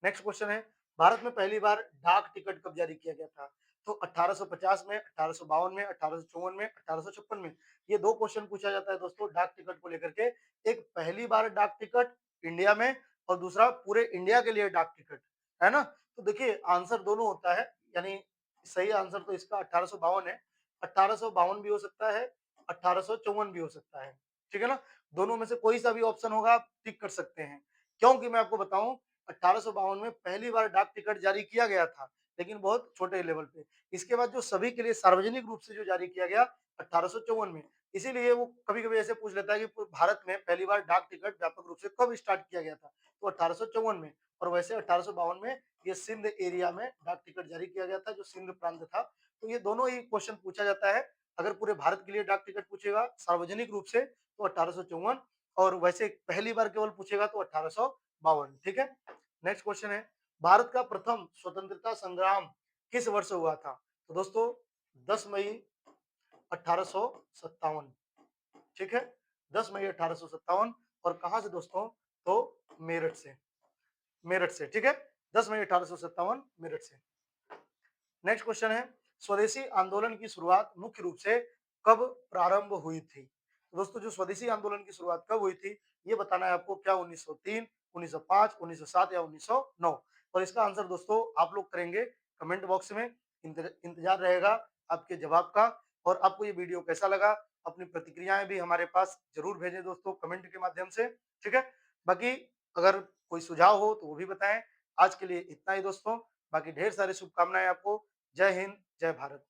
नेक्स्ट क्वेश्चन है, भारत में पहली बार डाक टिकट कब जारी किया गया था? तो 1850 में, 1852 में, 1854 में, 1856 में। ये दो क्वेश्चन पूछा जाता है दोस्तों डाक टिकट को लेकर के। एक पहली बार डाक टिकट इंडिया में और दूसरा पूरे इंडिया के लिए डाक टिकट, है ना? तो देखिए आंसर दोनों होता है, यानी सही आंसर तो इसका 1852 है। 1852 भी हो सकता है, 1854 भी हो सकता है। ठीक है ना? दोनों में से कोई सा भी ऑप्शन होगा आप टिक कर सकते हैं। क्योंकि मैं आपको बताऊं 1852 में पहली बार डाक टिकट जारी किया गया था, लेकिन बहुत छोटे लेवल पे। इसके बाद जो सभी के लिए सार्वजनिक रूप से जो जारी किया गया 1854 में। इसीलिए वो कभी-कभी ऐसे पूछ लेता है कि भारत में पहली बार डाक टिकट व्यापक रूप से कब स्टार्ट किया गया था? तो 1854 में। और वैसे 1852 में ये सिंध एरिया में डाक टिकट जारी किया गया था, जो सिंध प्रांत था। तो ये दोनों ही क्वेश्चन पूछा जाता है। अगर पूरे भारत के लिए डाक टिकट पूछेगा सार्वजनिक रूप से तो 1854, और वैसे पहली बार केवल पूछेगा तो 1852। ठीक है? नेक्स्ट क्वेश्चन है, भारत का प्रथम स्वतंत्रता संग्राम किस वर्ष हुआ था? तो दोस्तों 10 मई 1857। ठीक है? 10 मई 1857। और कहां से दोस्तों? तो मेरठ से। मेरठ से। ठीक है? 10 मई 1857 मेरठ से। नेक्स्ट क्वेश्चन है, स्वदेशी आंदोलन की शुरुआत मुख्य रूप से कब प्रारंभ हुई थी? तो दोस्तों जो स्वदेशी आंदोलन की शुरुआत कब हुई थी ये बताना है आपको। क्या 1903, 1905, 1907 या 1909? और इसका आंसर दोस्तों आप लोग करेंगे कमेंट बॉक्स में। इंतजार रहेगा आपके जवाब का। और आपको ये वीडियो कैसा लगा अपनी प्रतिक्रियाएं भी हमारे पास जरूर भेजें दोस्तों कमेंट के माध्यम से। ठीक है? बाकी अगर कोई सुझाव हो तो वो भी बताएं। आज के लिए इतना ही दोस्तों, बाकी ढेर सारी शुभकामनाएं आपको। जय हिंद, जय भारत।